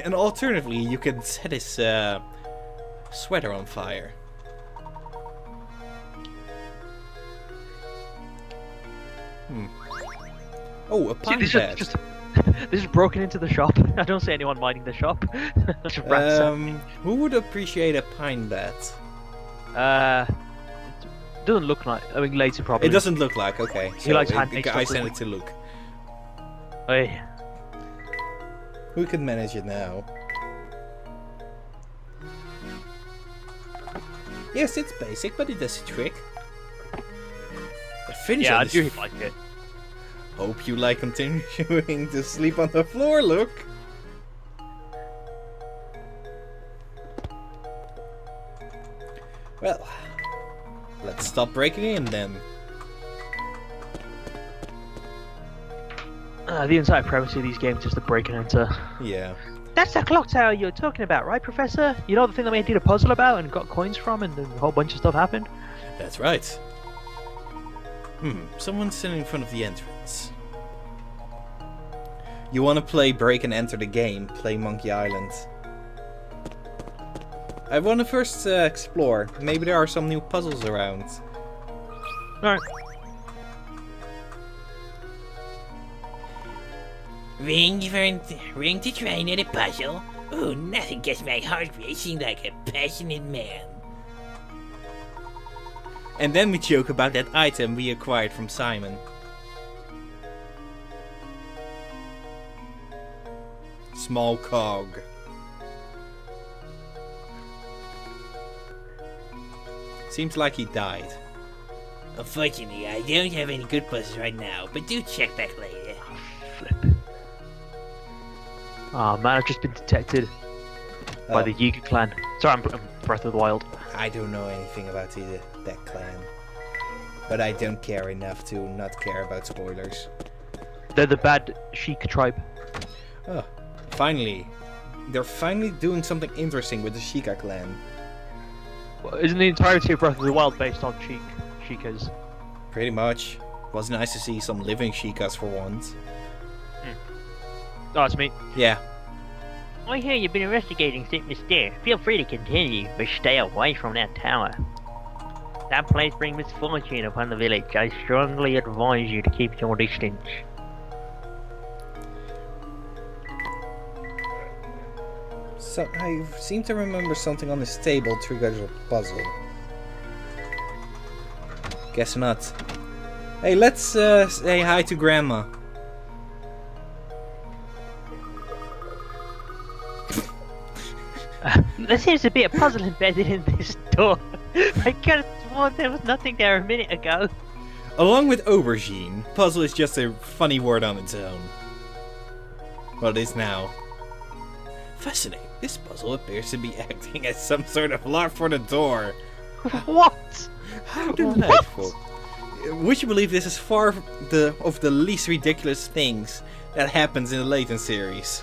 And alternatively, you can set his sweater on fire. Oh, a See, pine this bed. is just this is broken into the shop. I don't see anyone minding the shop. Just ransacked. Who would appreciate a pine bed? It doesn't look like. I mean, later probably. It doesn't look like. Okay, He likes handmade I stuff, send doesn't it to Luke. Hey. Who can manage it now? Yes, it's basic, but it does a trick. The finish Yeah, on I this. do like it. Hope you like continuing to sleep on the floor, Luke. Well, let's stop breaking in then. The entire premise of these games is to break and enter. Yeah. That's the clock tower you're talking about, right, Professor? You know the thing that we did a puzzle about and got coins from, and then a whole bunch of stuff happened. That's right. Someone's sitting in front of the entrance. You want to play break and enter the game, play Monkey Island. I want to first explore. Maybe there are some new puzzles around. Alright. Ring to try another puzzle? Oh, nothing gets my heart racing like a passionate man. And then we joke about that item we acquired from Simon. Small cog. Seems like he died. Unfortunately, I don't have any good puzzles right now, but do check back later. Flip. Oh man, I've just been detected by the Yiga clan. Sorry, I'm Breath of the Wild. I don't know anything about that clan. But I don't care enough to not care about spoilers. They're the bad Sheik tribe. Oh, finally. They're finally doing something interesting with the Sheikah clan. Well, isn't the entirety of Breath of the Wild based on Sheikas? Pretty much. Was nice to see some living Sheikahs for once. Oh, it's me. Yeah. I hear you've been investigating St. Mystere. Feel free to continue, but stay away from that tower. That place brings misfortune upon the village. I strongly advise you to keep your distance. So I seem to remember something on this table triggers a puzzle. Guess not. Hey, let's say hi to Grandma. There seems to be a puzzle embedded in this door. I could have sworn there was nothing there a minute ago. Along with aubergine, puzzle is just a funny word on its own. Well, it is now. Fascinating. This puzzle appears to be acting as some sort of lock for the door. What? How delightful. Would you believe this is far of the least ridiculous things that happens in the Layton series?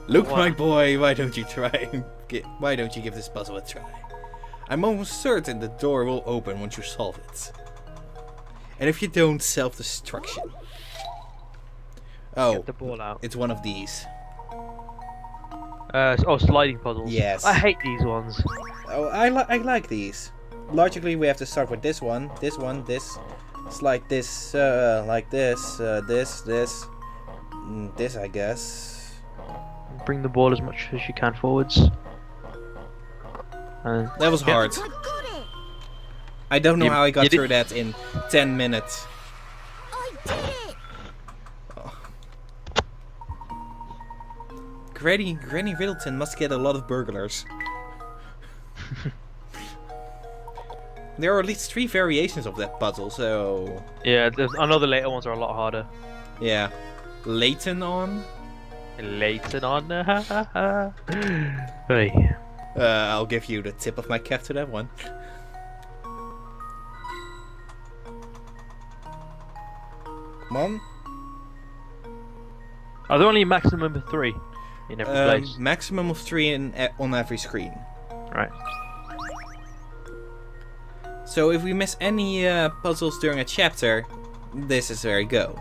Luke, my boy, why don't you why don't you give this puzzle a try? I'm almost certain the door will open once you solve it. And if you don't, self-destruction. Oh, Get the ball out. it's one of these. Sliding puzzles. Yes. I hate these ones. Oh, I like these. Logically, we have to start with this one, this. Slide this, like this, this, I guess. Bring the ball as much as you can forwards. That was hard. I don't know You- how I got you did- through that in 10 minutes. I did it! Granny Riddleton must get a lot of burglars. There are at least 3 variations of that puzzle, so... Yeah, I know the later ones are a lot harder. Yeah. Layton on? Later on. Hey. I'll give you the tip of my cap to that one. Come on. Are there only a maximum of 3 in every place? Maximum of 3 on every screen. Right. So if we miss any puzzles during a chapter, this is where I go.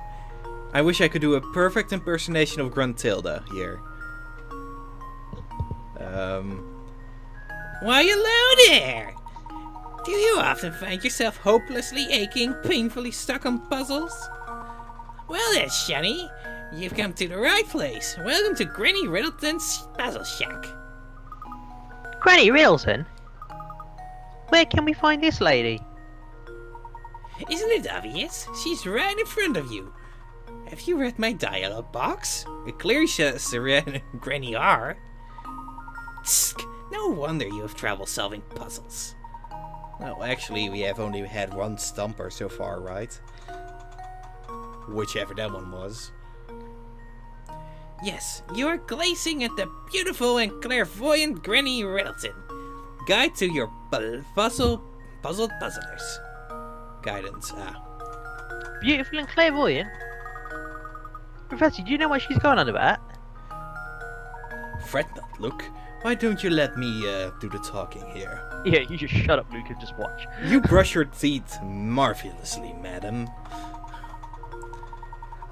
I wish I could do a perfect impersonation of Gruntilda here. Why, hello there! Do you often find yourself hopelessly aching, painfully stuck on puzzles? Well then, Shani, you've come to the right place. Welcome to Granny Riddleton's Puzzle Shack. Granny Riddleton? Where can we find this lady? Isn't it obvious? She's right in front of you. Have you read my dialogue box? It clearly says Granny R. Tsk, no wonder you have trouble solving puzzles. Well, actually, we have only had one stumper so far, right? Whichever that one was. Yes, you are glazing at the beautiful and clairvoyant Granny Riddleton. Guide to your puzzled puzzlers. Guidance, Beautiful and clairvoyant? Professor, do you know what she's going on about? Fret not, Luke. Why don't you let me do the talking here? Yeah, you just shut up, Luke, and just watch. You brush your teeth marvelously, madam.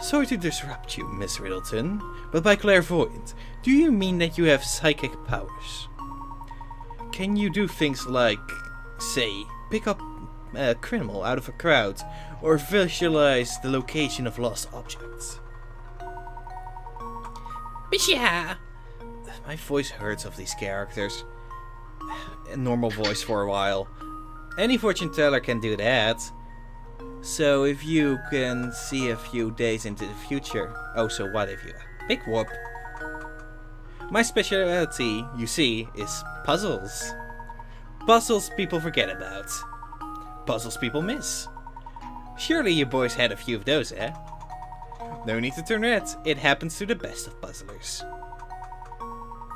Sorry to disrupt you, Miss Riddleton, but by clairvoyant, do you mean that you have psychic powers? Can you do things like, say, pick up a criminal out of a crowd, or visualize the location of lost objects? Yeah. My voice hurts of these characters. A normal voice for a while. Any fortune teller can do that. So if you can see a few days into the future. Oh, so what if you? Big whoop. My specialty, you see, is puzzles. Puzzles people forget about. Puzzles people miss. Surely you boys had a few of those, eh? No need to turn red. It happens to the best of puzzlers.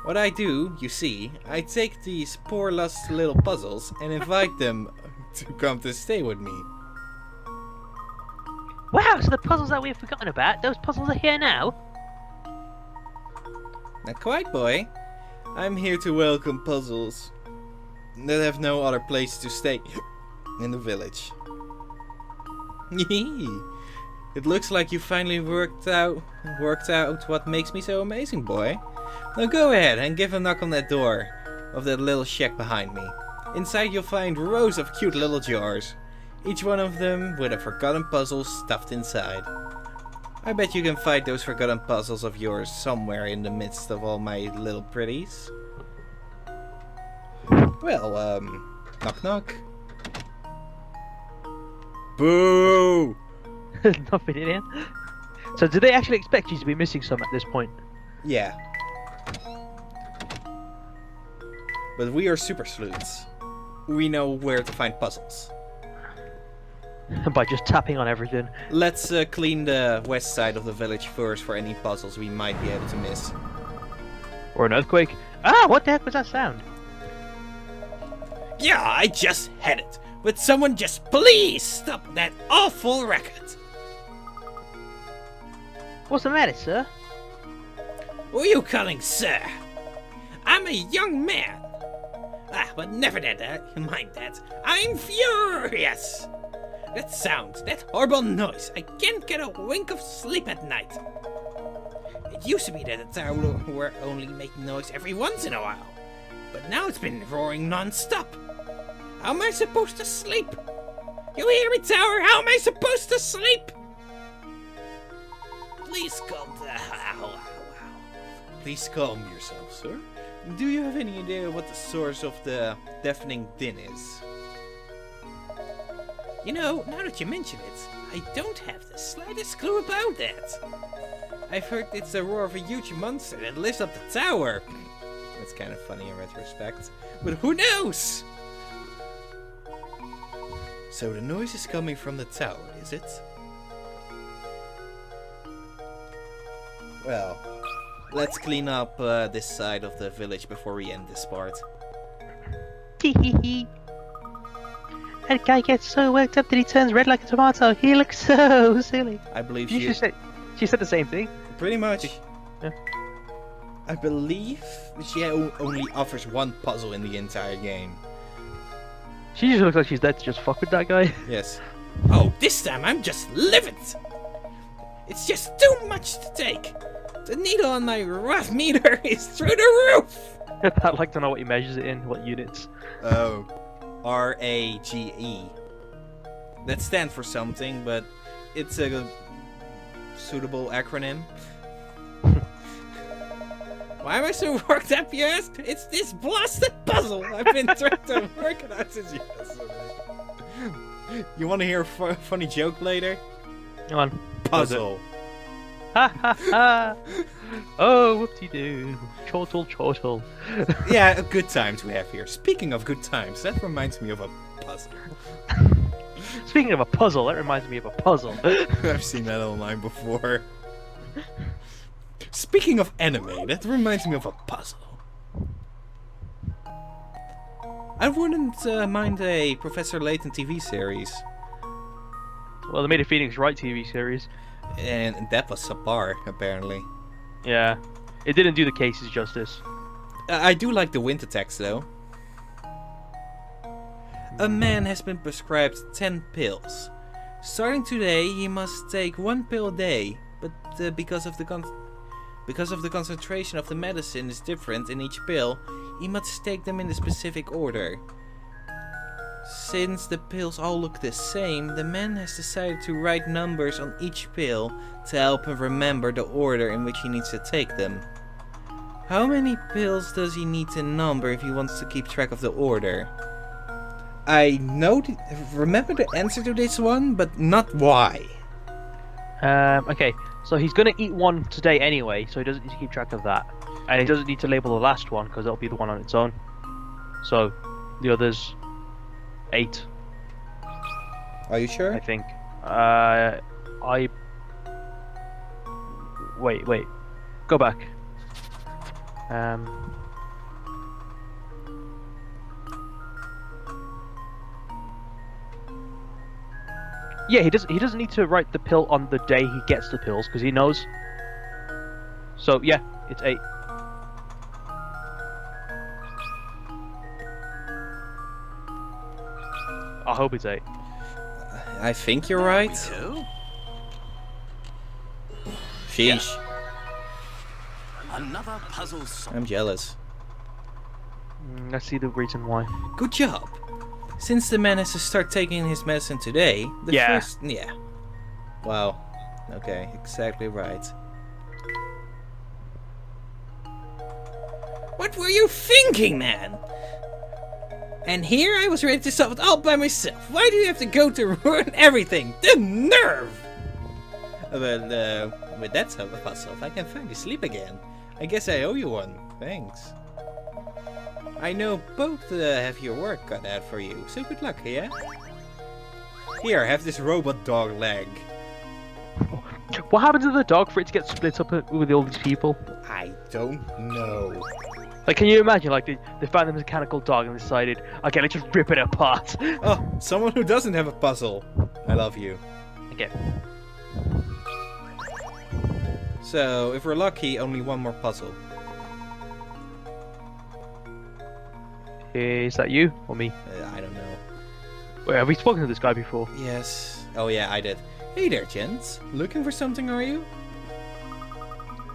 What I do, you see, I take these poor lost little puzzles and invite them to come to stay with me. Wow, so the puzzles that we've forgotten about, those puzzles are here now? Not quite, boy. I'm here to welcome puzzles that have no other place to stay in the village. It looks like you finally worked out what makes me so amazing, boy. Now go ahead and give a knock on that door of that little shack behind me. Inside you'll find rows of cute little jars, each one of them with a forgotten puzzle stuffed inside. I bet you can find those forgotten puzzles of yours somewhere in the midst of all my little pretties. Well, knock knock. Boo! Nothing in here. So do they actually expect you to be missing some at this point? Yeah. But we are super sleuths. We know where to find puzzles. By just tapping on everything. Let's clean the west side of the village first for any puzzles we might be able to miss. Or an earthquake. Ah, what the heck was that sound? Yeah, I just had it. Would someone just please stop that awful racket? What's the matter, sir? Who are you calling sir? I'm a young man. But never mind that. I'm furious. That sound, that horrible noise. I can't get a wink of sleep at night. It used to be that the tower were only making noise every once in a while. But now it's been roaring non-stop. How am I supposed to sleep? You hear me, tower? How am I supposed to sleep? Please calm down. Please calm yourself, sir. Do you have any idea what the source of the deafening din is? You know, now that you mention it, I don't have the slightest clue about that. I've heard it's the roar of a huge monster that lives up the tower. That's kind of funny in retrospect. But who knows? So the noise is coming from the tower, is it? Well, let's clean up this side of the village before we end this part. Hehehe. That guy gets so worked up that he turns red like a tomato. He looks so silly. I believe She said the same thing. Pretty much. Yeah. I believe she only offers one puzzle in the entire game. She just looks like she's there to just fuck with that guy. Yes. Oh, this time I'm just livid! It's just too much to take. The needle on my rough meter is through the roof. I'd like to know what he measures it in, what units. Oh, RAGE. That stands for something, but it's a suitable acronym. Why am I so worked up, you ask? It's this blasted puzzle I've been trying to work it out since yesterday. You want to hear a funny joke later? Come on. Puzzle. Ha ha ha! Oh, whoop-de-doo. Chortle, chortle. Yeah, good times we have here. Speaking of good times, that reminds me of a puzzle. Speaking of a puzzle, that reminds me of a puzzle. I've seen that online before. Speaking of anime, that reminds me of a puzzle. I wouldn't mind a Professor Layton TV series. Well, they made a Phoenix Wright TV series. And that was subpar, apparently. Yeah. It didn't do the cases justice. I do like the winter text, though. A man has been prescribed 10 pills. Starting today, he must take 1 pill a day, but because of the concentration of the medicine is different in each pill, he must take them in the specific order. Since the pills all look the same, the man has decided to write numbers on each pill to help him remember the order in which he needs to take them. How many pills does he need to number if he wants to keep track of the order? I remember the answer to this one, but not why. Okay, so he's gonna eat one today anyway, so he doesn't need to keep track of that. And he doesn't need to label the last one, because it'll be the one on its own. So, the others... 8. Are you sure? I think. Wait. Go back. Yeah, he doesn't need to write the pill on the day he gets the pills, because he knows. So, yeah, it's 8. I hope it's 8. I think you're right. Sheesh. Another puzzle solved. I'm jealous. Let's see the reason why. Good job. Since the man has to start taking his medicine today, the first... Yeah. Wow. Okay, exactly right. What were you thinking, man? And here I was ready to solve it all by myself. Why do you have to go to ruin everything? The nerve! Well, with that sort of puzzle, I can finally sleep again. I guess I owe you one. Thanks. I know both have your work cut out for you, so good luck, yeah? Here, have this robot dog leg. What happened to the dog for it to get split up with all these people? I don't know. Like, can you imagine, like, they found the mechanical dog and decided, okay, let's just rip it apart. Oh, someone who doesn't have a puzzle. I love you. Okay. So, if we're lucky, only one more puzzle. Is that you or me? I don't know. Wait, have we spoken to this guy before? Yes. Oh yeah, I did. Hey there, gents. Looking for something, are you?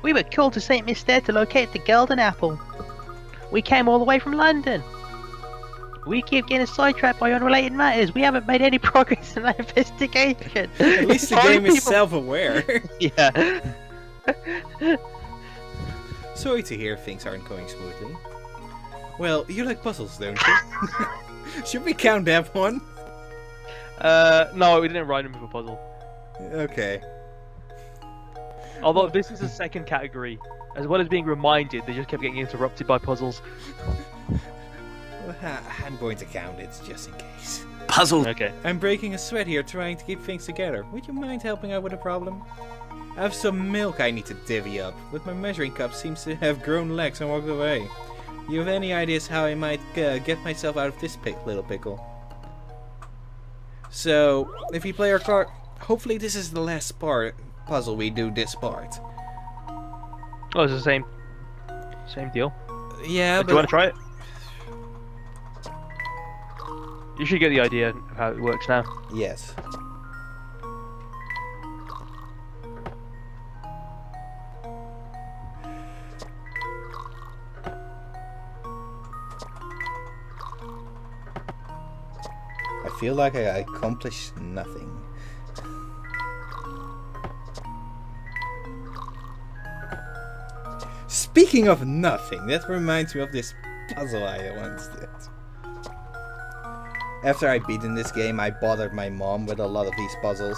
We were called to St. Mister to locate the Golden Apple. We came all the way from London. We keep getting sidetracked by unrelated matters. We haven't made any progress in our investigation. At least the game is self-aware. Yeah. Sorry to hear things aren't going smoothly. Well, you like puzzles, don't you? Should we count that one? No, we didn't write him with a puzzle. Okay. Although this is a second category. As well as being reminded, they just kept getting interrupted by puzzles. I'm going to count it, just in case. Puzzle. Okay. I'm breaking a sweat here trying to keep things together. Would you mind helping out with a problem? I have some milk I need to divvy up, but my measuring cup seems to have grown legs and walked away. You have any ideas how I might get myself out of this little pickle? So, if we play our card... Hopefully this is the last puzzle we do this part. Oh, it's the same deal. Yeah, Do you want to try it? You should get the idea of how it works now. Yes. feel like I accomplished nothing. Speaking of nothing, that reminds me of this puzzle I once did. After I beat in this game, I bothered my mom with a lot of these puzzles.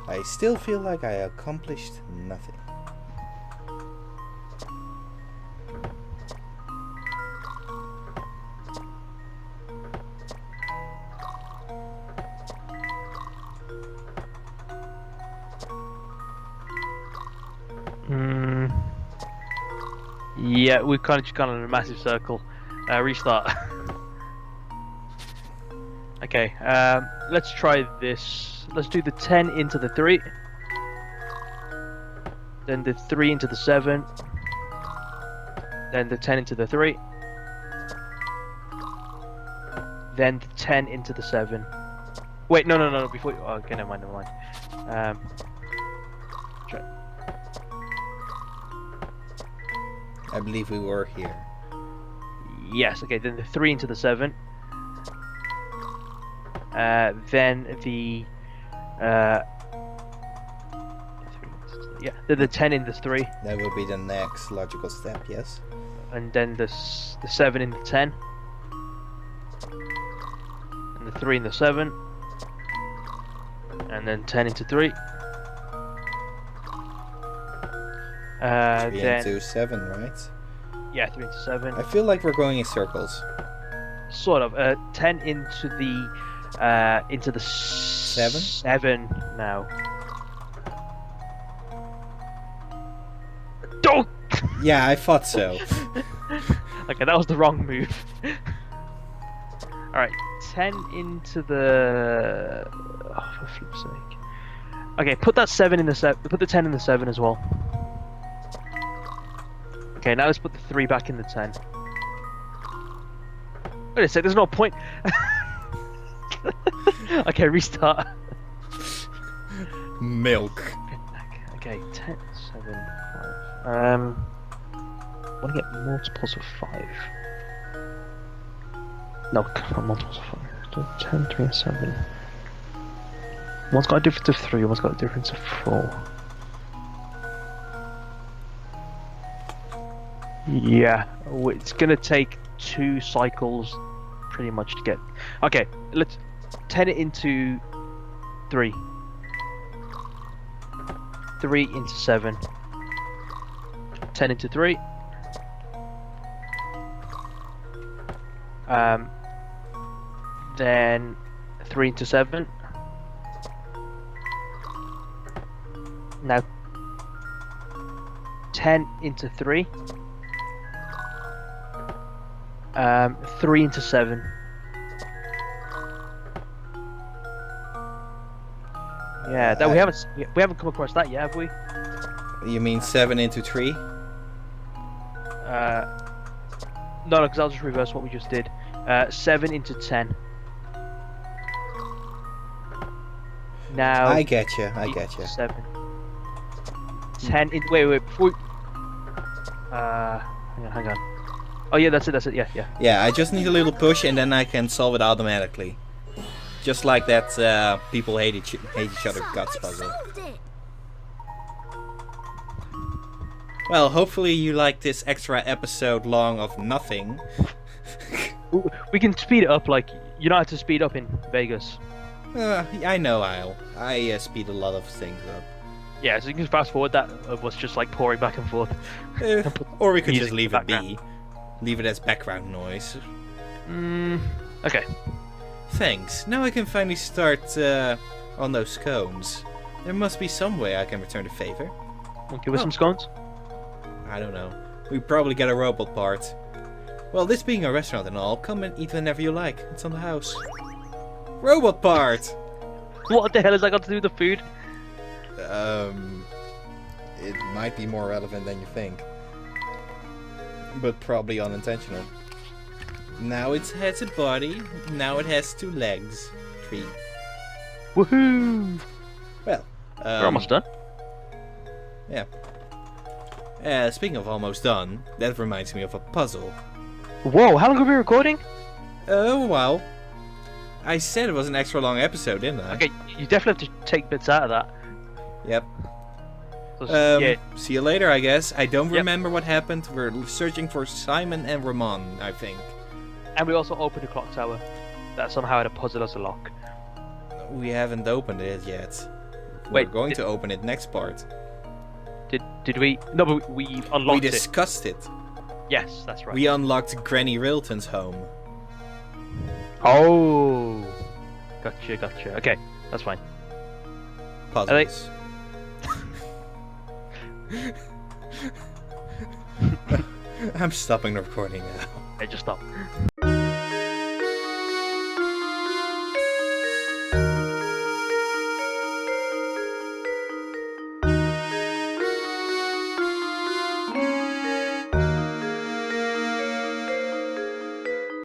I still feel like I accomplished nothing. Yeah, we've kind of just gone in a massive circle. Restart. Okay, let's try this. Let's do the 10 into the 3. Then the 3 into the 7. Then the 10 into the 3. Then the 10 into the 7. Wait, no, before you... Oh, okay, never mind. Try. I believe we were here. Yes, okay, then the 3 into the 7. Then the... then the 10 in the 3. That will be the next logical step, yes? And then the 7 in the 10. And the 3 in the 7. And then 10 into 3. 3 then... into 7, right? Yeah, 3 into 7. I feel like we're going in circles. Sort of. 10 into the 7? 7 now. Don't! Yeah, I thought so. Okay, that was the wrong move. Alright, 10 into the... Oh, for flip's sake. Okay, put that 7 in the 7. Put the 10 in the 7 as well. Okay, now let's put the 3 back in the 10. Wait a sec, there's no point. Okay, restart. Milk. Okay, 10, 7, 5. I want to get multiples of 5. No, not multiples of 5. 10, 3, and 7. One's got a difference of 3, one's got a difference of 4. Yeah, it's gonna take 2 cycles pretty much to get... Okay, let's 10 it into 3. 3 into 7. 10 into 3. Then 3 into 7. Now 10 into 3. 3 into 7. Yeah, that we haven't come across that yet, have we? You mean 7 into 3? No, because I'll just reverse what we just did. 7 into 10. Now I get you. 7. 10 in... Wait, before we... hang on. Oh yeah, that's it, yeah. Yeah, I just need a little push and then I can solve it automatically. Just like that people hate each other guts puzzle. Solved it. Well, hopefully you like this extra episode long of nothing. We can speed it up, like, you don't have to speed up in Vegas. I know I speed a lot of things up. Yeah, so you can fast forward that of us just like pouring back and forth. Or we could Music just in leave the it be. Leave it as background noise. Okay. Thanks. Now I can finally start on those scones. There must be some way I can return the favor. Want to give us some scones? I don't know. We probably get a robot part. Well, this being a restaurant and all, come and eat whenever you like. It's on the house. Robot part! What the hell has that got to do with the food? It might be more relevant than you think. But probably unintentional. Now it has a body, now it has 2 legs. 3. Woohoo! Well, We're almost done. Yeah. Speaking of almost done, that reminds me of a puzzle. Whoa, how long have we been recording? Oh, well. I said it was an extra long episode, didn't I? Okay, you definitely have to take bits out of that. Yep. So, yeah, See you later, I guess. I don't Yep. remember what happened. We're searching for Simon and Ramon, I think. and we also opened the clock tower. That somehow had a puzzle as a lock. We haven't opened it yet. Wait, We're going to open it next part. Did we? No, but we We unlocked it. discussed it. Yes, that's right. We unlocked Granny Railton's home. Oh, gotcha. Okay, that's fine. Puzzles. I'm stopping the recording now. Okay, just stop.